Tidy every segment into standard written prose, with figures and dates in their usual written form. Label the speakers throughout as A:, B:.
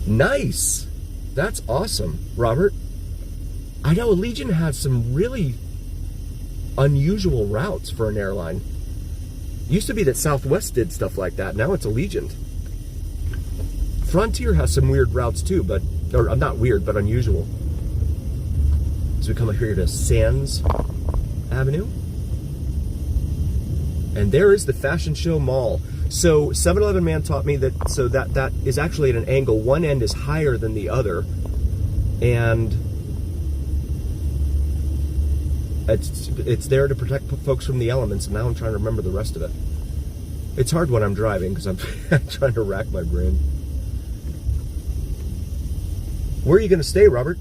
A: Nice. That's awesome, Robert. I know Allegiant has some really unusual routes for an airline. Used to be that Southwest did stuff like that. Now it's Allegiant. Frontier has some weird routes too, but, or not weird, but unusual. So we come up here to Sands Avenue. And there is the Fashion Show Mall. So 7-Eleven man taught me that, so that is actually at an angle. One end is higher than the other. And it's there to protect folks from the elements. And now I'm trying to remember the rest of it. It's hard when I'm driving because I'm trying to rack my brain. Where are you going to stay, Robert?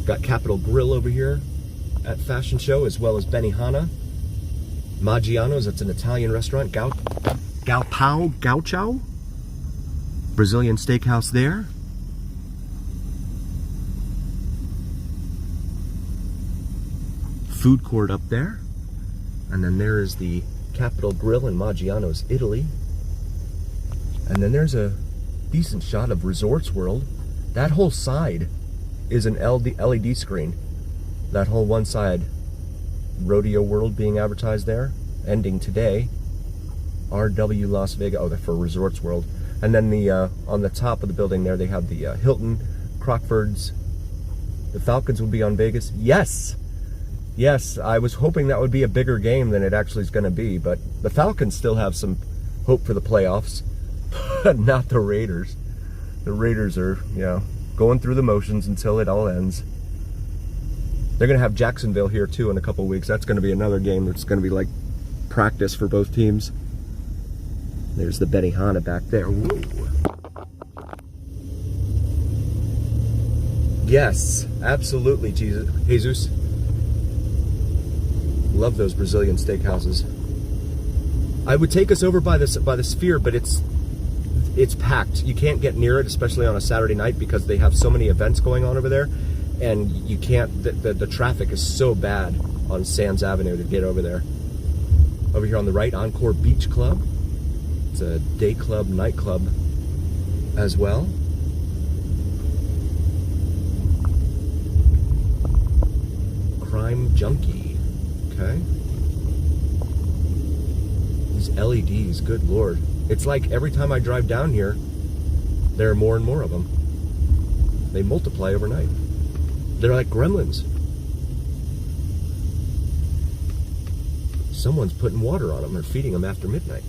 A: Got Capitol Grill over here at Fashion Show, as well as Benihana. Maggiano's, that's an Italian restaurant. Gauchao? Brazilian steakhouse there. Food court up there. And then there is the Capitol Grill in Maggiano's, Italy. And then there's a decent shot of Resorts World. That whole side is an LED screen. That whole one side, Rodeo World being advertised there, ending today. RW Las Vegas, oh, they're for Resorts World. And then the on the top of the building there, they have the Hilton, Crockford's. The Falcons will be on Vegas. Yes! Yes, I was hoping that would be a bigger game than it actually is going to be, but the Falcons still have some hope for the playoffs, but not the Raiders. The Raiders are, you know, going through the motions until it all ends. They're going to have Jacksonville here too in a couple weeks. That's going to be another game that's going to be like practice for both teams. There's the Benihana back there. Woo. Yes, absolutely, Jesus. Love those Brazilian steakhouses. I would take us over by the Sphere, but it's packed. You can't get near it, especially on a Saturday night, because they have so many events going on over there, and you can't. The traffic is so bad on Sands Avenue to get over there. Over here on the right, Encore Beach Club. It's a day club, nightclub as well. Crime Junkie. Okay. These LEDs, good Lord. It's like every time I drive down here, there are more and more of them. They multiply overnight. They're like gremlins. Someone's putting water on them or feeding them after midnight.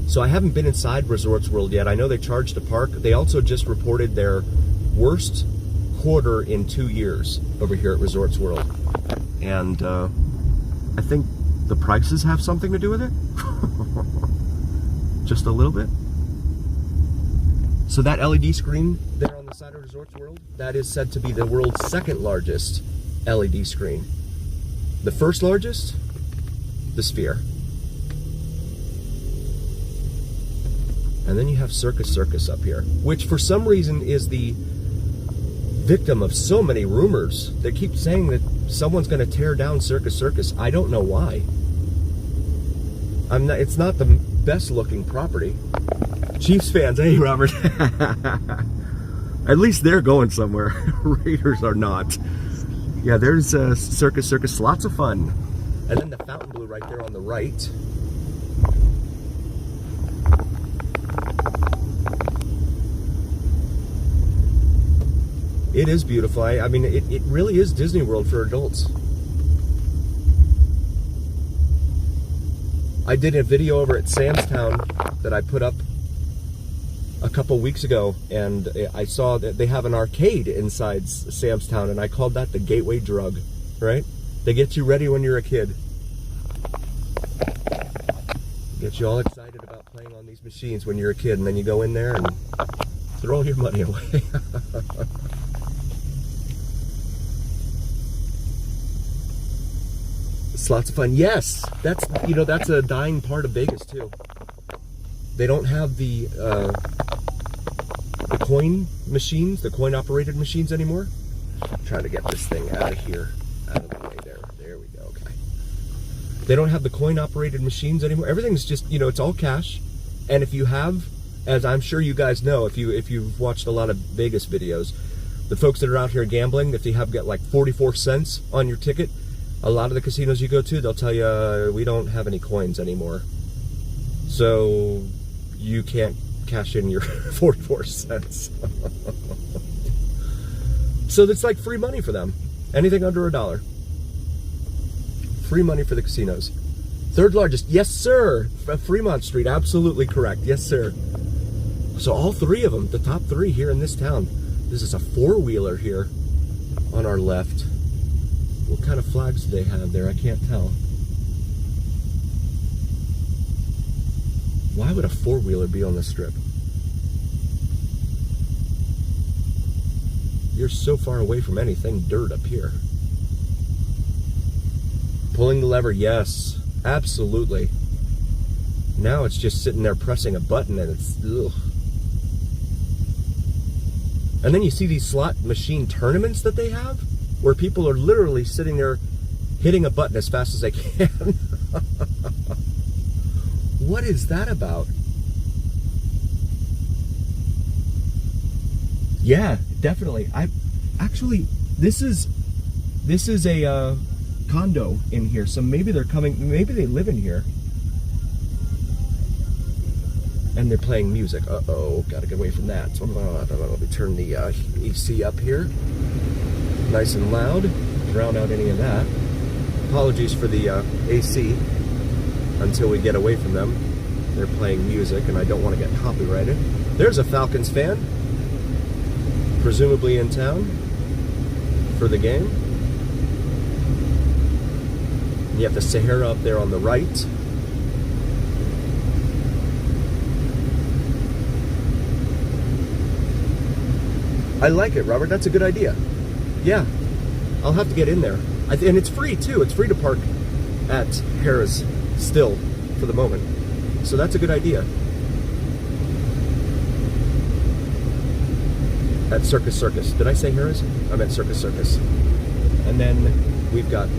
A: So I haven't been inside Resorts World yet. I know they charge to park. They also just reported their worst quarter in 2 years over here at Resorts World. And I think the prices have something to do with it. Just a little bit. So that LED screen there on the side of Resorts World, that is said to be the world's second largest LED screen. The first largest, the Sphere. And then you have Circus up here, which for some reason is the victim of so many rumors. They keep saying that someone's going to tear down Circus. I don't know why. It's not the best looking property. Chiefs fans, hey Robert. At least they're going somewhere. Raiders are not. Yeah, there's Circus. Lots of fun. And then the Fountain Blue right there on the right. It is beautiful. I mean, it really is Disney World for adults. I did a video over at Sam's Town that I put up a couple weeks ago, and I saw that they have an arcade inside Sam's Town, and I called that the gateway drug, right? They get you ready when you're a kid. Get you all excited about playing on these machines when you're a kid, and then you go in there and throw your money away. It's lots of fun. Yes, that's a dying part of Vegas too. They don't have the coin machines, the coin operated machines anymore. Trying to get this thing out of here, out of the way there. There we go, okay. They don't have the coin-operated machines anymore. Everything's just, you know, it's all cash. And if you have, as I'm sure you guys know, if you've watched a lot of Vegas videos, the folks that are out here gambling, if you have got like 44 cents on your ticket, a lot of the casinos you go to, they'll tell you, we don't have any coins anymore. So you can't cash in your 44 cents. So it's like free money for them. Anything under $1. Free money for the casinos. Third largest, yes sir. Fremont Street, absolutely correct. Yes sir. So all three of them, the top three here in this town. This is a four-wheeler here on our left. What kind of flags do they have there? I can't tell. Why would a four-wheeler be on the strip? You're so far away from anything dirt up here. Pulling the lever, yes, absolutely. Now it's just sitting there pressing a button and it's, ugh. And then you see these slot machine tournaments that they have, where people are literally sitting there hitting a button as fast as they can. What is that about? Yeah, definitely. This is a condo in here, so maybe they're coming, maybe they live in here. And they're playing music. Uh-oh, gotta get away from that. So let me turn the AC up here. Nice and loud. Drown out any of that. Apologies for the AC until we get away from them. They're playing music and I don't want to get copyrighted. There's a Falcons fan, presumably in town for the game. You have the Sahara up there on the right. I like it, Robert. That's a good idea. Yeah, I'll have to get in there. And it's free, too. It's free to park at Harrah's still for the moment. So that's a good idea. At Circus Circus. Did I say Harrah's? I meant Circus Circus. And then we've got,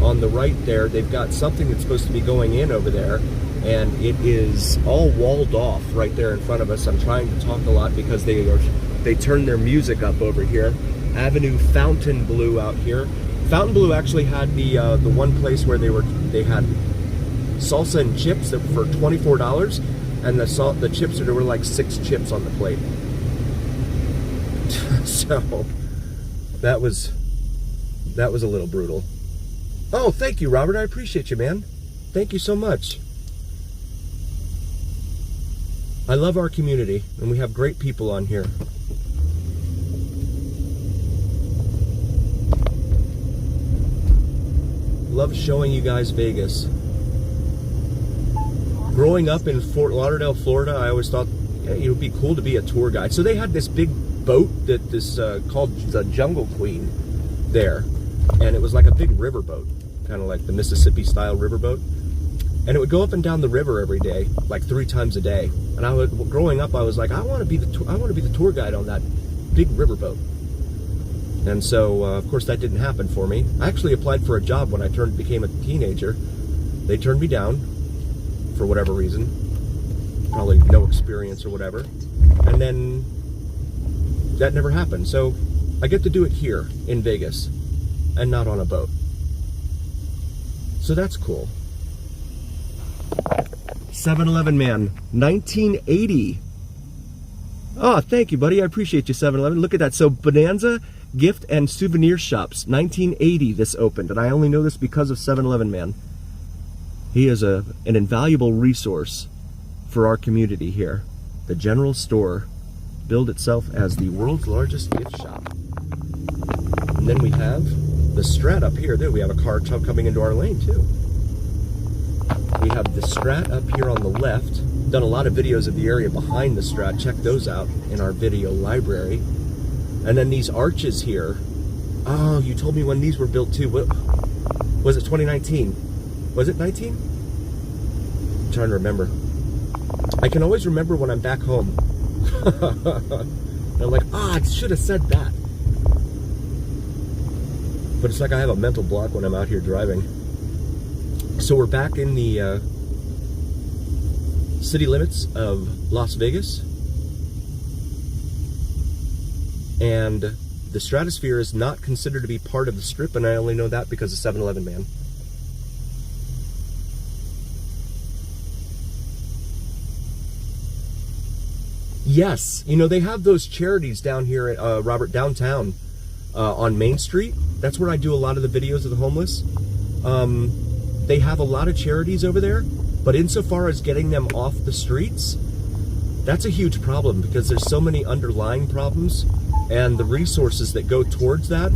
A: on the right there, they've got something that's supposed to be going in over there. And it is all walled off right there in front of us. I'm trying to talk a lot because they turned their music up over here. Avenue Fountain Blue out here. Fountain Blue actually had the one place where they had salsa and chips that for $24, and the chips there were like 6 chips on the plate. So that was a little brutal. Oh, thank you, Robert. I appreciate you, man. Thank you so much. I love our community, and we have great people on here. Love showing you guys Vegas. Growing up in Fort Lauderdale, Florida, I always thought it would be cool to be a tour guide. So they had this big boat that called the Jungle Queen there, and it was like a big river boat, kind of like the Mississippi-style river boat. And it would go up and down the river every day, like 3 times a day. And growing up, I was like, I want to be the tour guide on that big river boat. And so, of course, that didn't happen for me. I actually applied for a job when I became a teenager. They turned me down for whatever reason, probably no experience or whatever. And then that never happened. So I get to do it here in Vegas and not on a boat. So that's cool. 7-Eleven man, 1980. Oh, thank you, buddy. I appreciate you, 7-Eleven. Look at that. So Bonanza Gift and Souvenir Shops, 1980 this opened, and I only know this because of 7-Eleven man. He is an invaluable resource for our community here. The general store billed itself as the world's largest gift shop. And then we have the Strat up here. There we have a car coming into our lane too. We have the Strat up here on the left. Done a lot of videos of the area behind the Strat. Check those out in our video library. And then these arches here. Oh, you told me when these were built too. What was it? 2019? Was it 19? I'm trying to remember. I can always remember when I'm back home. And I'm like, I should have said that. But it's like I have a mental block when I'm out here driving. So we're back in the city limits of Las Vegas. And the Stratosphere is not considered to be part of the Strip, and I only know that because of 7-Eleven Man. Yes, you know, they have those charities down here at Robert, downtown on Main Street. That's where I do a lot of the videos of the homeless. They have a lot of charities over there, but insofar as getting them off the streets, that's a huge problem because there's so many underlying problems, and the resources that go towards that,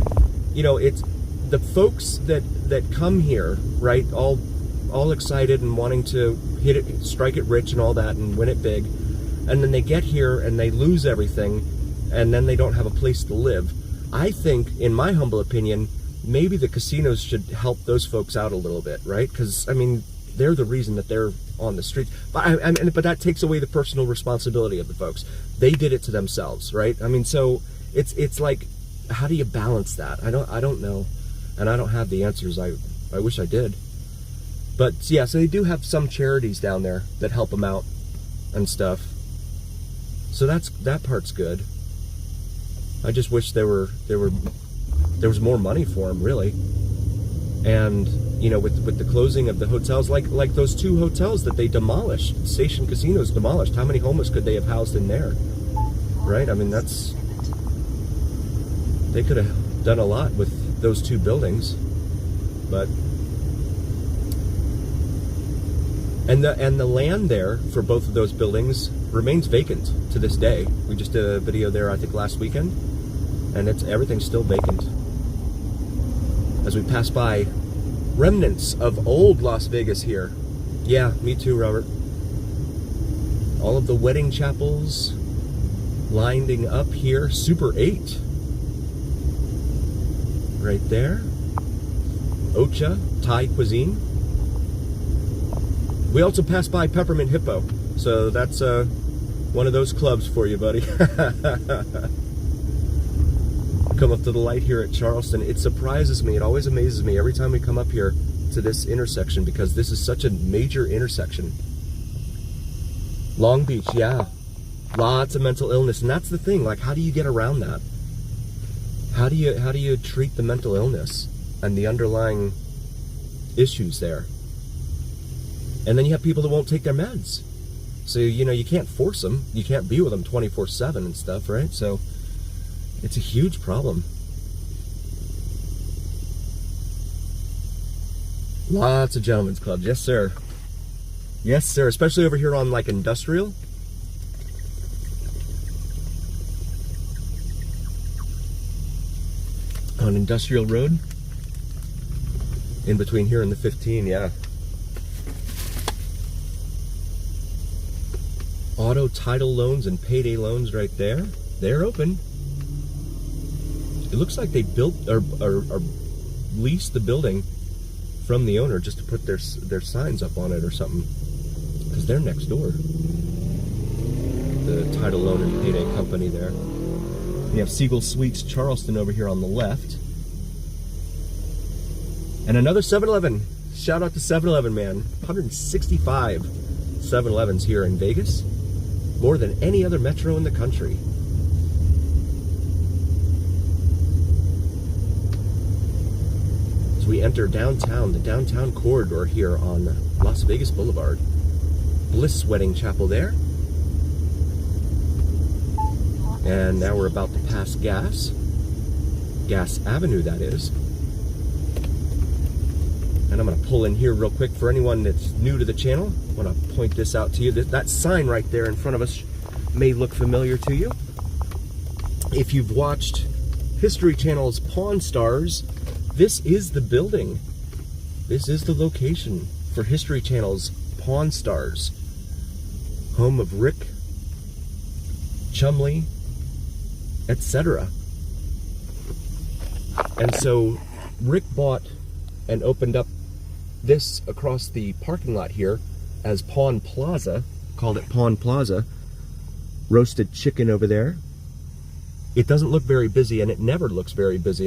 A: you know, it's the folks that come here, right, all excited and wanting to hit it, strike it rich and all that and win it big. And then they get here and they lose everything, and then they don't have a place to live. I think, in my humble opinion, maybe the casinos should help those folks out a little bit, right? Because, I mean, they're the reason that they're on the streets. But but that takes away the personal responsibility of the folks. They did it to themselves, right? I mean, so it's like, how do you balance that? I don't know, and I don't have the answers. I wish I did. But yeah, so they do have some charities down there that help them out and stuff. So that part's good. I just wish there was more money for them, really. And you know, with the closing of the hotels, like those 2 hotels that they demolished, Station Casinos demolished. How many homeless could they have housed in there? Right? I mean, they could have done a lot with those 2 buildings, but. And the land there for both of those buildings remains vacant to this day. We just did a video there, I think, last weekend, and everything's still vacant. As we pass by remnants of old Las Vegas here. Yeah, me too, Robert. All of the wedding chapels lining up here. Super 8. Right there. Ocha, Thai cuisine. We also passed by Peppermint Hippo, so that's one of those clubs for you, buddy. Come up to the light here at Charleston. It surprises me, it always amazes me every time we come up here to this intersection, because this is such a major intersection. Long Beach, yeah. Lots of mental illness, and that's the thing, like, how do you get around that? How do you treat the mental illness and the underlying issues there? And then you have people that won't take their meds. So, you know, you can't force them. You can't be with them 24/7 and stuff, right? So, it's a huge problem. Lots of gentlemen's clubs. Yes, sir. Yes, sir. Especially over here on, like, Industrial. On Industrial Road. In between here and the 15, yeah. Auto title loans and payday loans right there. They're open. It looks like they built or leased the building from the owner just to put their signs up on it or something, because they're next door. The title loan and payday company there. We have Siegel Suites Charleston over here on the left. And another 7-Eleven. Shout out to 7-Eleven, man. 165 7-Elevens here in Vegas. More than any other metro in the country. As we enter downtown, the downtown corridor here on Las Vegas Boulevard. Bliss Wedding Chapel there. And now we're about to pass Gas Avenue, that is. And I'm going to pull in here real quick for anyone that's new to the channel. I want to point this out to you. That sign right there in front of us may look familiar to you. If you've watched History Channel's Pawn Stars, this is the building. This is the location for History Channel's Pawn Stars. Home of Rick, Chumley, etc. And so Rick bought and opened up this across the parking lot here as Pawn Plaza, called it Pawn Plaza. Roasted chicken over there. It doesn't look very busy, and it never looks very busy.